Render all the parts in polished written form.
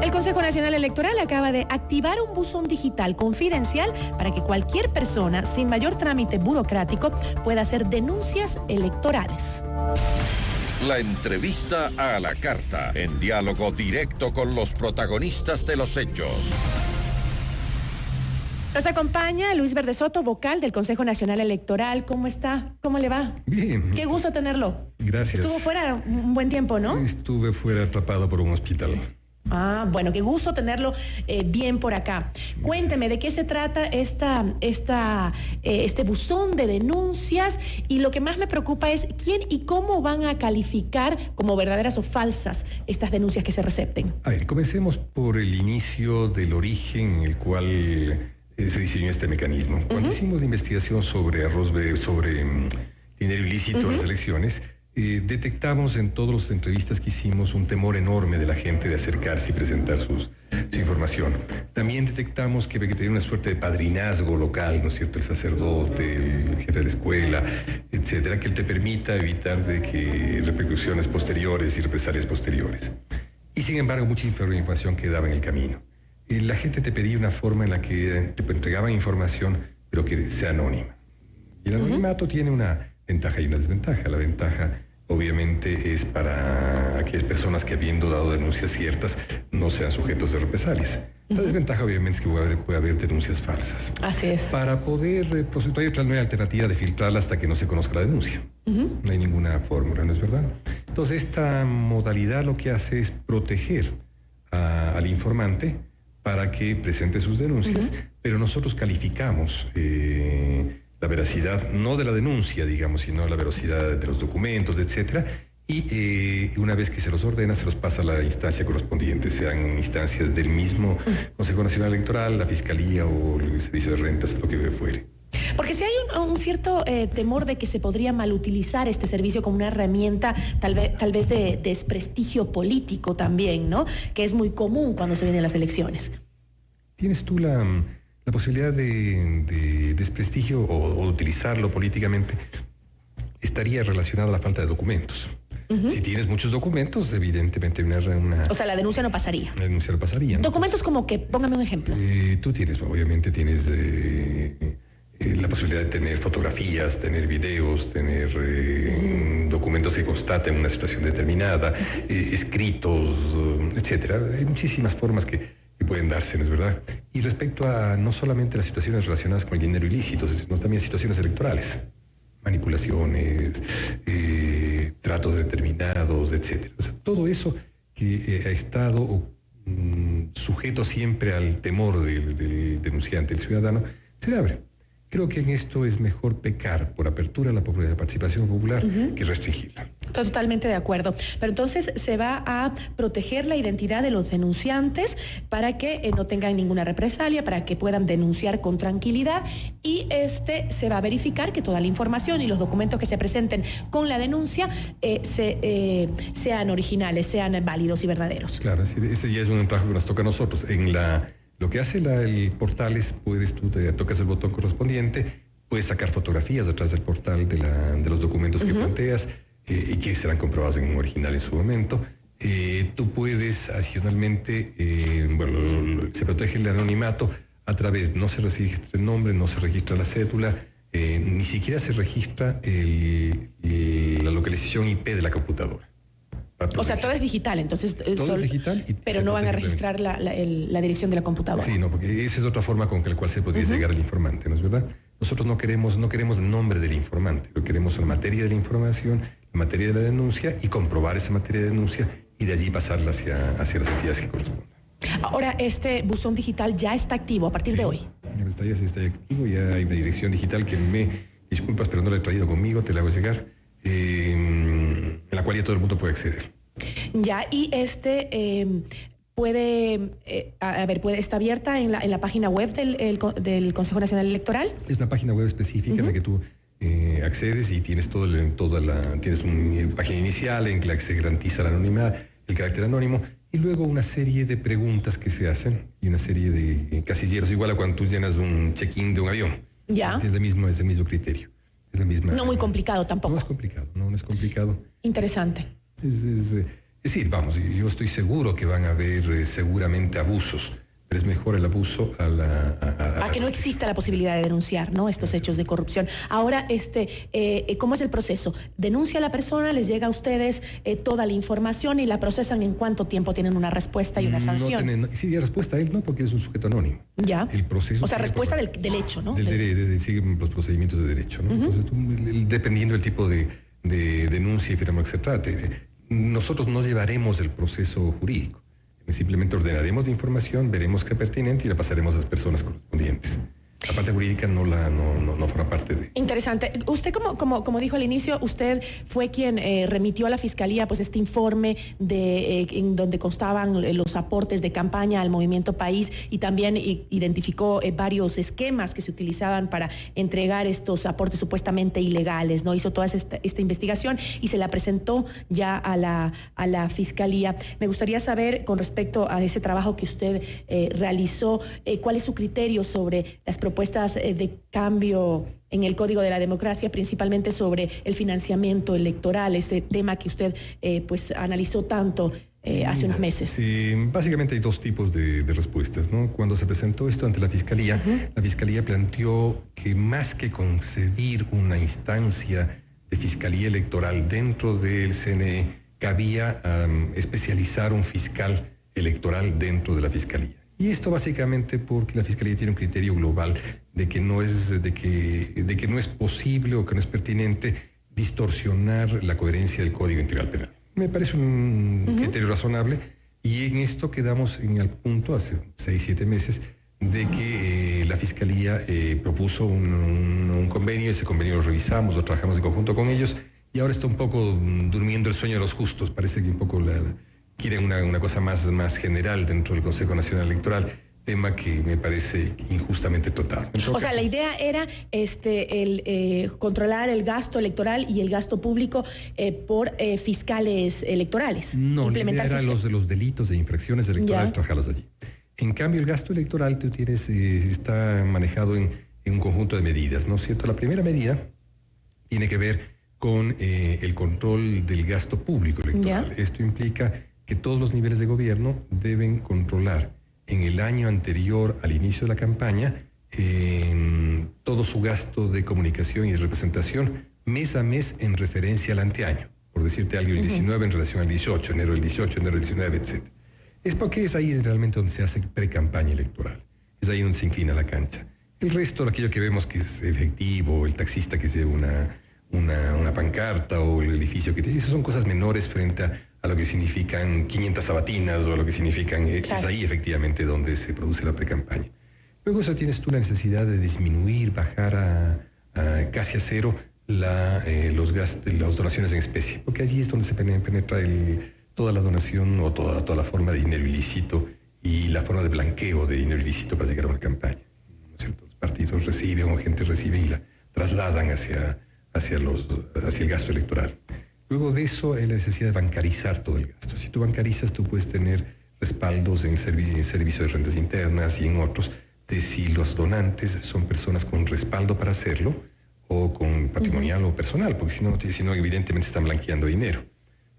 El Consejo Nacional Electoral acaba de activar un buzón digital confidencial para que cualquier persona, sin mayor trámite burocrático, pueda hacer denuncias electorales. La entrevista a la carta, en diálogo directo con los protagonistas de los hechos. Nos acompaña Luis Verde Soto, vocal del Consejo Nacional Electoral. ¿Cómo está? ¿Cómo le va? Bien. Qué gusto tenerlo. Gracias. Estuvo fuera un buen tiempo, ¿no? Estuve fuera atrapado por un hospital. Ah, bueno, qué gusto tenerlo bien por acá. Cuénteme, ¿de qué se trata este buzón de denuncias? Y lo que más me preocupa es quién y cómo van a calificar como verdaderas o falsas estas denuncias que se recepten. A ver, comencemos por el inicio del origen en el cual se diseñó este mecanismo. Cuando hicimos la investigación sobre dinero ilícito en las elecciones, detectamos en todas las entrevistas que hicimos un temor enorme de la gente de acercarse y presentar su información. También detectamos que había que tener una suerte de padrinazgo local, ¿no es cierto? El sacerdote, el jefe de la escuela, etcétera, que te permita evitar de que repercusiones posteriores y represalias posteriores. Y sin embargo, mucha información quedaba en el camino. La gente te pedía una forma en la que te entregaban información, pero que sea anónima. Y el anonimato tiene una ventaja y una desventaja. La ventaja, obviamente, es para aquellas personas que, habiendo dado denuncias ciertas, no sean sujetos de represalias. La desventaja, obviamente, es que puede haber denuncias falsas. Así es. Para poder proceder, no hay alternativa de filtrarla hasta que no se conozca la denuncia. No hay ninguna fórmula, ¿no es verdad? Entonces, esta modalidad lo que hace es proteger al informante para que presente sus denuncias, pero nosotros calificamos la veracidad, no de la denuncia, digamos, sino la veracidad de los documentos, etcétera, y una vez que se los ordena, se los pasa a la instancia correspondiente, sean instancias del mismo Consejo Nacional Electoral, la Fiscalía o el Servicio de Rentas, lo que fuere. Porque si hay un cierto temor de que se podría malutilizar este servicio como una herramienta tal vez de desprestigio político también, ¿no? Que es muy común cuando se vienen las elecciones. ¿Tienes tú la posibilidad de desprestigio o utilizarlo políticamente? Estaría relacionada a la falta de documentos. Si tienes muchos documentos, evidentemente una... O sea, la denuncia no pasaría. La denuncia no pasaría. ¿Documentos como qué? Póngame un ejemplo. Tú tienes la posibilidad de tener fotografías, tener videos, tener documentos que constaten una situación determinada, escritos, etcétera. Hay muchísimas formas que pueden darse, ¿no es verdad? Y respecto a no solamente las situaciones relacionadas con el dinero ilícito, sino también situaciones electorales, manipulaciones, tratos determinados, etcétera. O sea, todo eso que ha estado sujeto siempre al temor del denunciante, el ciudadano, se abre. Creo que en esto es mejor pecar por apertura a la participación popular que restringirla. Estoy totalmente de acuerdo. Pero entonces se va a proteger la identidad de los denunciantes para que no tengan ninguna represalia, para que puedan denunciar con tranquilidad y se va a verificar que toda la información y los documentos que se presenten con la denuncia sean originales, sean válidos y verdaderos. Claro, ese ya es un trabajo que nos toca a nosotros. Lo que hace el portal es, tú tocas el botón correspondiente, puedes sacar fotografías detrás del portal de los documentos que planteas y que serán comprobados en un original en su momento. Tú puedes adicionalmente, se protege el anonimato a través, no se registra el nombre, no se registra la cédula, ni siquiera se registra la localización IP de la computadora. O sea, todo es digital, entonces... Todo es digital. Pero no van a registrar la dirección de la computadora. Sí, no, porque esa es otra forma con la cual se podría llegar al informante, ¿no es verdad? Nosotros no queremos el nombre del informante, lo queremos la materia de la información, la materia de la denuncia y comprobar esa materia de denuncia y de allí pasarla hacia las entidades que correspondan. Ahora, este buzón digital ya está activo a partir de hoy. Ya está activo, ya hay una dirección digital que disculpas, pero no la he traído conmigo, te la hago llegar, en la cual ya todo el mundo puede acceder. Ya, y está abierta en la página web del Consejo Nacional Electoral. Es una página web específica en la que tú accedes y tienes tienes una página inicial en la que se garantiza el carácter anónimo y luego una serie de preguntas que se hacen y una serie de casilleros, igual a cuando tú llenas un check-in de un avión. Ya. Es el mismo criterio. Es la misma. No muy complicado tampoco. No es complicado. Interesante. Es decir, vamos, yo estoy seguro que van a haber seguramente abusos, pero es mejor el abuso a que no exista la posibilidad de denunciar, ¿no?, estos hechos de corrupción. Ahora, ¿cómo es el proceso? Denuncia a la persona, les llega a ustedes toda la información y la procesan. ¿En cuánto tiempo tienen una respuesta y una sanción? Sí, y respuesta a él no, porque es un sujeto anónimo. Ya. El proceso. O sea, respuesta del hecho, ¿no? Siguen los procedimientos de derecho, ¿no? Entonces, dependiendo del tipo de denuncia y firma que se trate, nosotros no llevaremos el proceso jurídico. Simplemente ordenaremos la información, veremos qué es pertinente y la pasaremos a las personas correspondientes. La parte jurídica no forma parte de... Interesante. Usted, como dijo al inicio, usted fue quien remitió a la Fiscalía pues este informe en donde constaban los aportes de campaña al Movimiento País, y también identificó varios esquemas que se utilizaban para entregar estos aportes supuestamente ilegales, ¿no? Hizo toda esta investigación y se la presentó ya a la Fiscalía. Me gustaría saber, con respecto a ese trabajo que usted realizó, cuál es su criterio sobre las propuestas de cambio en el Código de la Democracia, principalmente sobre el financiamiento electoral, ese tema que usted pues analizó tanto hace unos meses. Básicamente hay dos tipos de respuestas, ¿no? Cuando se presentó esto ante la Fiscalía, la Fiscalía planteó que más que concebir una instancia de Fiscalía Electoral dentro del CNE, cabía especializar un fiscal electoral dentro de la Fiscalía. Y esto básicamente porque la Fiscalía tiene un criterio global de que no es posible o que no es pertinente distorsionar la coherencia del Código Integral Penal. Me parece un criterio razonable, y en esto quedamos en el punto hace 6-7 meses de que la Fiscalía propuso un convenio. Ese convenio lo revisamos, lo trabajamos en conjunto con ellos, y ahora está un poco durmiendo el sueño de los justos. Parece que un poco quieren una cosa más general dentro del Consejo Nacional Electoral, tema que me parece injustamente total. O sea, la idea era controlar el gasto electoral y el gasto público por fiscales electorales. No, la idea era los delitos e infracciones electorales, trabajarlos allí. En cambio, el gasto electoral está manejado en un conjunto de medidas, ¿no es cierto? La primera medida tiene que ver con el control del gasto público electoral. Esto implica que todos los niveles de gobierno deben controlar en el año anterior al inicio de la campaña todo su gasto de comunicación y de representación mes a mes en referencia al anteaño. Por decirte algo, el 19 en relación al 18, enero del 18, enero del 19, etc. Es porque es ahí realmente donde se hace pre-campaña electoral. Es ahí donde se inclina la cancha. El resto, aquello que vemos que es efectivo, el taxista que lleva una pancarta o el edificio que tiene, esas son cosas menores frente a lo que significan 500 sabatinas o a lo que significan... Es ahí efectivamente donde se produce la pre-campaña. Luego eso tienes tú la necesidad de disminuir, bajar a casi a cero los gastos, las donaciones en especie, porque allí es donde se penetra toda la donación o toda la forma de dinero ilícito y la forma de blanqueo de dinero ilícito para llegar a una campaña, ¿no es cierto? Los partidos reciben o gente recibe y la trasladan hacia el gasto electoral. Luego de eso hay la necesidad de bancarizar todo el gasto. Si tú bancarizas, tú puedes tener respaldos en servicio de rentas internas y en otros, de si los donantes son personas con respaldo para hacerlo o con patrimonial o personal, porque si no evidentemente están blanqueando dinero.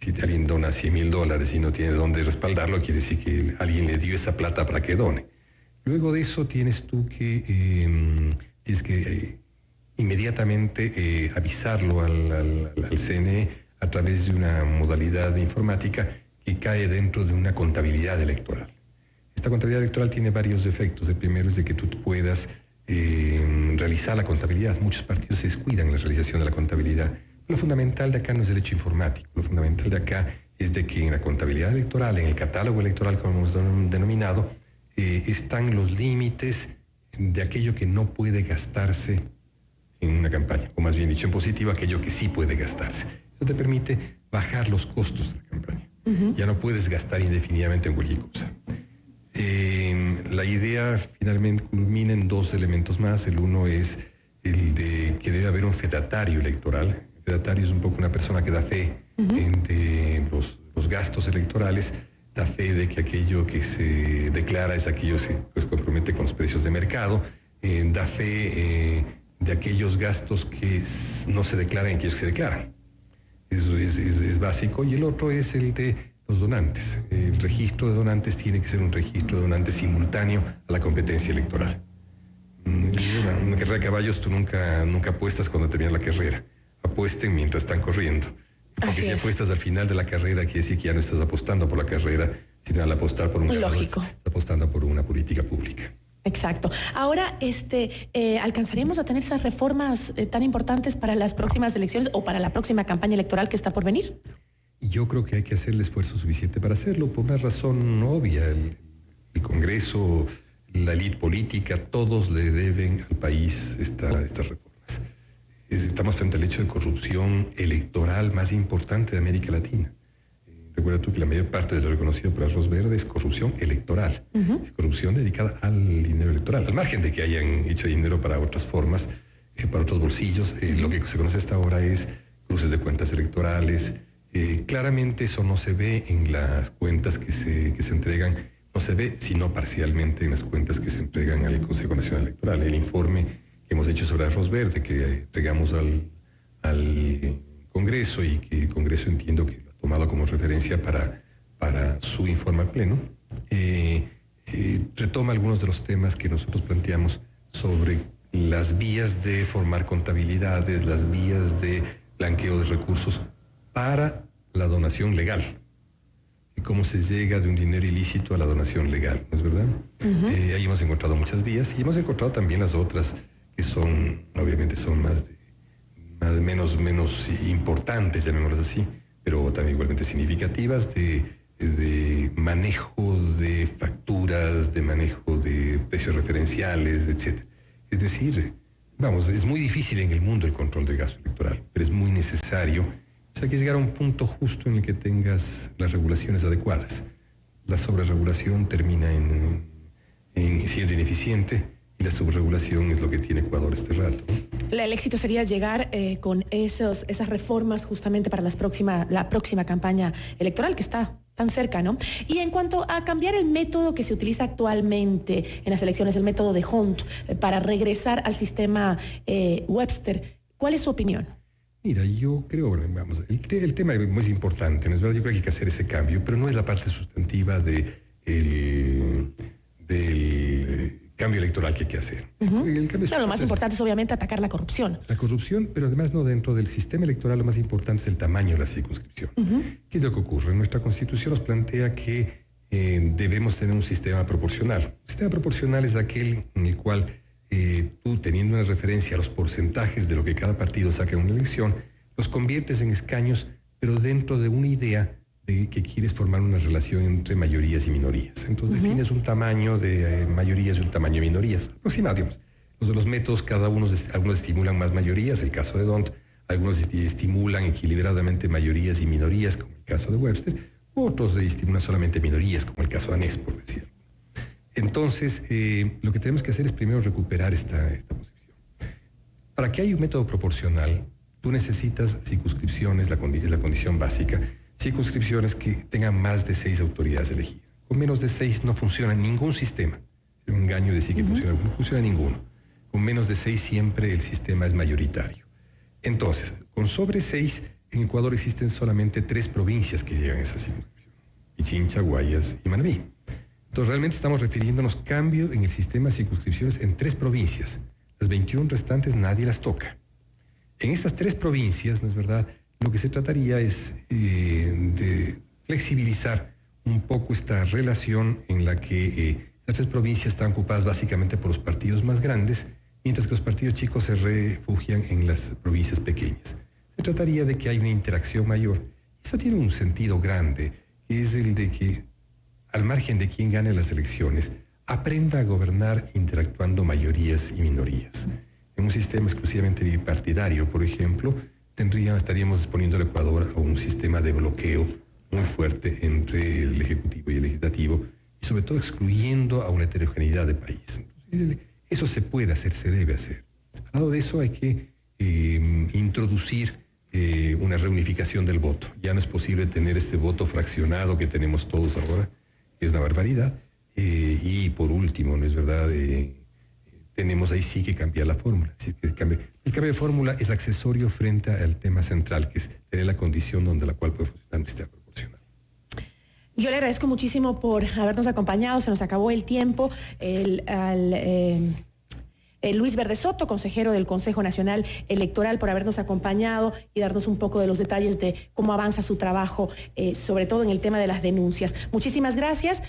Si alguien dona $100,000 y no tiene dónde respaldarlo, quiere decir que alguien le dio esa plata para que done. Luego de eso tienes que inmediatamente avisarlo al CNE a través de una modalidad informática que cae dentro de una contabilidad electoral. Esta contabilidad electoral tiene varios efectos. El primero es de que tú puedas realizar la contabilidad. Muchos partidos se descuidan en la realización de la contabilidad. Lo fundamental de acá no es el hecho informático. Lo fundamental de acá es de que en la contabilidad electoral, en el catálogo electoral, como hemos denominado, están los límites de aquello que no puede gastarse en una campaña, o más bien dicho en positivo, aquello que sí puede gastarse. Eso te permite bajar los costos de la campaña. Ya no puedes gastar indefinidamente en cualquier cosa. La idea finalmente culmina en dos elementos más. El uno es el de que debe haber un fedatario electoral. El fedatario es un poco una persona que da fe de los gastos electorales, da fe de que aquello que se declara es aquello que se compromete con los precios de mercado, da fe de aquellos gastos que no se declaran y aquellos que se declaran. Eso es básico. Y el otro es el de los donantes. El registro de donantes tiene que ser un registro de donantes simultáneo a la competencia electoral. Una carrera de caballos, tú nunca apuestas cuando termina la carrera. Apuesten mientras están corriendo. Porque si apuestas al final de la carrera, quiere decir que ya no estás apostando por la carrera, sino al apostar por un carro, estás apostando por una política pública. Exacto. Ahora, ¿alcanzaríamos a tener esas reformas tan importantes para las próximas elecciones o para la próxima campaña electoral que está por venir? Yo creo que hay que hacer el esfuerzo suficiente para hacerlo, por una razón obvia. El Congreso, la élite política, todos le deben al país estas reformas. Estamos frente al hecho de corrupción electoral más importante de América Latina. Recuerda tú que la mayor parte de lo reconocido por Arroz Verde es corrupción electoral. Es corrupción dedicada al dinero electoral. Al margen de que hayan hecho dinero para otras formas, para otros bolsillos, lo que se conoce hasta ahora es cruces de cuentas electorales. Claramente eso no se ve en las cuentas que se entregan, no se ve sino parcialmente en las cuentas que se entregan al Consejo Nacional Electoral. El informe que hemos hecho sobre Arroz Verde, que entregamos al Congreso y que el Congreso entiendo que lo ha tomado como referencia para su informe al Pleno, retoma algunos de los temas que nosotros planteamos sobre las vías de formar contabilidades, las vías de blanqueo de recursos para la donación legal. Y cómo se llega de un dinero ilícito a la donación legal, ¿no es verdad? Ahí hemos encontrado muchas vías y hemos encontrado también las otras que son, obviamente son menos importantes, llamémoslas así, pero también igualmente significativas de manejo de facturas, de manejo de precios referenciales, etc. Es decir, es muy difícil en el mundo el control del gasto electoral, pero es muy necesario. O sea, hay que llegar a un punto justo en el que tengas las regulaciones adecuadas. La sobreregulación termina siendo ineficiente y la subregulación es lo que tiene Ecuador este rato, ¿no? El éxito sería llegar con esas reformas justamente para la próxima campaña electoral que está tan cerca, ¿no? Y en cuanto a cambiar el método que se utiliza actualmente en las elecciones, el método de Hunt, para regresar al sistema Webster, ¿cuál es su opinión? Mira, yo creo, el tema es muy importante, ¿no es verdad? Yo creo que hay que hacer ese cambio, pero no es la parte sustantiva del cambio electoral que hay que hacer. Claro, lo más importante es obviamente atacar la corrupción. La corrupción, pero además no dentro del sistema electoral, lo más importante es el tamaño de la circunscripción. ¿Qué es lo que ocurre? Nuestra Constitución nos plantea que debemos tener un sistema proporcional. Un sistema proporcional es aquel en el cual tú, teniendo una referencia a los porcentajes de lo que cada partido saca en una elección, los conviertes en escaños, pero dentro de una idea de que quieres formar una relación entre mayorías y minorías. Entonces defines un tamaño de mayorías y un tamaño de minorías. Aproximado, digamos. Los métodos, algunos estimulan más mayorías, el caso de D'Hondt, algunos estimulan equilibradamente mayorías y minorías, como el caso de Webster, otros estimulan solamente minorías, como el caso de Anés, por decirlo. Entonces, lo que tenemos que hacer es primero recuperar esta posición. Para que haya un método proporcional, tú necesitas circunscripciones, la condición básica, circunscripciones que tengan más de 6 autoridades elegidas. Con menos de 6 no funciona ningún sistema. Es un engaño decir que no funciona ninguno. Con menos de 6 siempre el sistema es mayoritario. Entonces, con sobre 6, en Ecuador existen solamente 3 provincias que llegan a esa circunscripción: Pichincha, Guayas y Manabí. Entonces, realmente estamos refiriéndonos cambio en el sistema de circunscripciones en 3 provincias. Las 21 restantes nadie las toca. En esas 3 provincias, ¿no es verdad?, lo que se trataría es de flexibilizar un poco esta relación en la que las 3 provincias están ocupadas básicamente por los partidos más grandes, mientras que los partidos chicos se refugian en las provincias pequeñas. Se trataría de que haya una interacción mayor. Eso tiene un sentido grande, que es el de que, al margen de quién gane las elecciones, aprenda a gobernar interactuando mayorías y minorías. En un sistema exclusivamente bipartidario, por ejemplo, estaríamos exponiendo al Ecuador a un sistema de bloqueo muy fuerte entre el Ejecutivo y el Legislativo, y sobre todo excluyendo a una heterogeneidad de país. Eso se puede hacer, se debe hacer. Al lado de eso hay que introducir una reunificación del voto. Ya no es posible tener este voto fraccionado que tenemos todos ahora, que es una barbaridad. Y por último, ¿no es verdad?, tenemos ahí sí que cambiar la fórmula. El cambio de fórmula es accesorio frente al tema central, que es tener la condición donde la cual puede funcionar un sistema proporcional. Yo le agradezco muchísimo por habernos acompañado, se nos acabó el tiempo. Luis Verde Soto, consejero del Consejo Nacional Electoral, por habernos acompañado y darnos un poco de los detalles de cómo avanza su trabajo, sobre todo en el tema de las denuncias. Muchísimas gracias.